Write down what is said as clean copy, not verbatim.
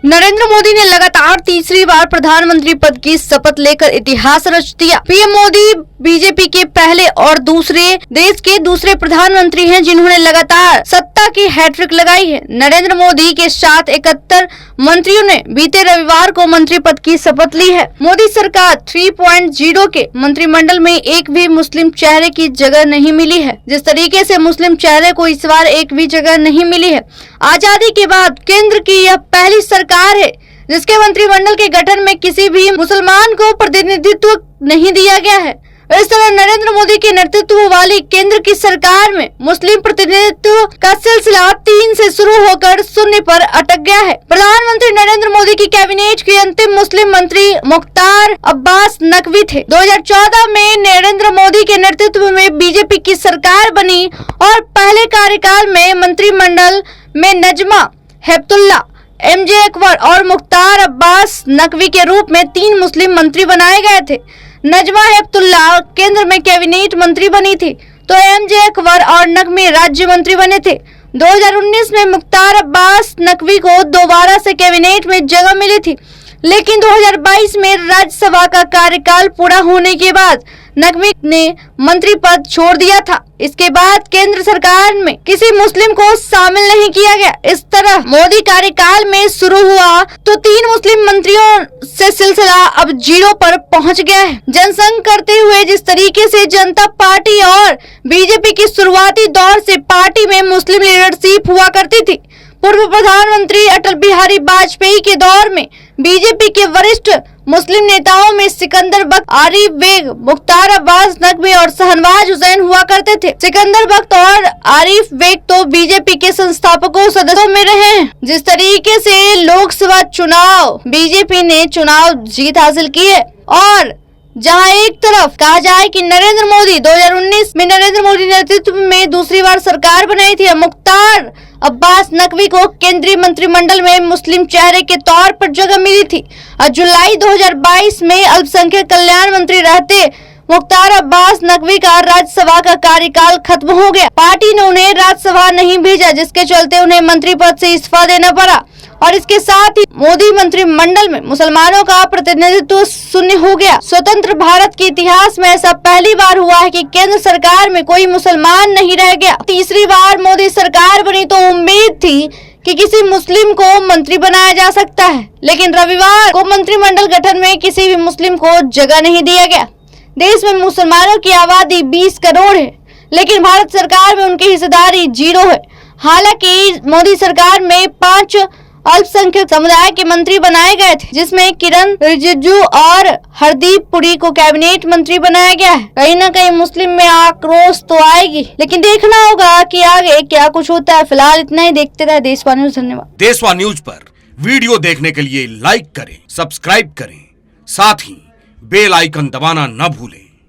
नरेंद्र मोदी ने लगातार तीसरी बार प्रधानमंत्री पद की शपथ लेकर इतिहास रच दिया। पीएम मोदी बीजेपी के पहले और दूसरे देश के दूसरे प्रधानमंत्री हैं जिन्होंने लगातार सत्ता की हैट्रिक लगाई है। नरेंद्र मोदी के साथ 71 मंत्रियों ने बीते रविवार को मंत्री पद की शपथ ली है। मोदी सरकार 3.0 के मंत्रिमंडल में एक भी मुस्लिम चेहरे की जगह नहीं मिली है। जिस तरीके से मुस्लिम चेहरे को इस बार एक भी जगह नहीं मिली है। आजादी के बाद केंद्र की यह पहली सरकार है जिसके मंत्रिमंडल के गठन में किसी भी मुसलमान को प्रतिनिधित्व नहीं दिया गया है। इस तरह नरेंद्र मोदी के नेतृत्व वाली केंद्र की सरकार में मुस्लिम प्रतिनिधित्व का सिलसिला 3 से शुरू होकर 0 पर अटक गया है। प्रधानमंत्री नरेंद्र मोदी की कैबिनेट के अंतिम मुस्लिम मंत्री मुख्तार अब्बास नकवी थे। 2014 में नरेंद्र मोदी के नेतृत्व में बीजेपी की सरकार बनी और पहले कार्यकाल में मंत्रिमंडल में नजमा हेपतुल्ला, MJ अकबर और मुख्तार अब्बास नकवी के रूप में 3 मुस्लिम मंत्री बनाए गए थे। नजमा हेपतुल्ला केंद्र में कैबिनेट मंत्री बनी थी तो MJ अकबर और नकवी राज्य मंत्री बने थे। 2019 में मुख्तार अब्बास नकवी को दोबारा से कैबिनेट में जगह मिली थी, लेकिन 2022 में राज्यसभा का कार्यकाल पूरा होने के बाद नकवी ने मंत्री पद छोड़ दिया था। इसके बाद केंद्र सरकार में किसी मुस्लिम को शामिल नहीं किया गया। इस तरह मोदी कार्यकाल में शुरू हुआ तो 3 मुस्लिम मंत्रियों से सिलसिला अब 0 पर पहुंच गया है। जनसंघ करते हुए जिस तरीके से जनता पार्टी और बीजेपी की शुरुआती दौर से पार्टी में मुस्लिम लीडरशिप हुआ करती थी। पूर्व प्रधानमंत्री अटल बिहारी वाजपेयी के दौर में बीजेपी के वरिष्ठ मुस्लिम नेताओं में सिकंदर बख्त, आरिफ बेग, मुख्तार अब्बास नकवी और शहनवाज हुसैन हुआ करते थे। सिकंदर बख्त और आरिफ बेग तो बीजेपी के संस्थापकों सदस्यों में रहे हैं। जिस तरीके से लोकसभा चुनाव बीजेपी ने चुनाव जीत हासिल की है और जहां एक तरफ कहा जाए कि नरेंद्र मोदी 2019 में नरेंद्र मोदी नेतृत्व में दूसरी बार सरकार बनाई थी, मुख्तार अब्बास नकवी को केंद्रीय मंत्रिमंडल में मुस्लिम चेहरे के तौर पर जगह मिली थी और जुलाई 2022 में अल्पसंख्यक कल्याण मंत्री रहते मुख्तार अब्बास नकवी का राज्यसभा का कार्यकाल खत्म हो गया। पार्टी ने उन्हें राज्यसभा नहीं भेजा जिसके चलते उन्हें मंत्री पद से इस्तीफा देना पड़ा और इसके साथ ही मोदी मंत्रिमंडल में मुसलमानों का प्रतिनिधित्व शून्य हो गया। स्वतंत्र भारत के इतिहास में ऐसा पहली बार हुआ है कि केंद्र सरकार में कोई मुसलमान नहीं रह गया। तीसरी बार मोदी सरकार बनी तो उम्मीद थी कि किसी मुस्लिम को मंत्री बनाया जा सकता है, लेकिन रविवार को मंत्रिमंडल गठन में किसी भी मुस्लिम को जगह नहीं दिया गया। देश में मुसलमानों की आबादी 20 करोड़ है, लेकिन भारत सरकार में उनकी हिस्सेदारी 0 है। हालांकि मोदी सरकार में 5 अल्पसंख्यक समुदाय के मंत्री बनाए गए थे, जिसमें किरण रिजिजू और हरदीप पुरी को कैबिनेट मंत्री बनाया गया है। कहीं न कहीं मुस्लिम में आक्रोश तो आएगी, लेकिन देखना होगा कि आगे क्या कुछ होता है। फिलहाल इतना ही, देखते रहे देशवा न्यूज। धन्यवाद। देशवा न्यूज पर वीडियो देखने के लिए लाइक करें, सब्सक्राइब करें, साथ ही बेल आइकन दबाना न भूलें।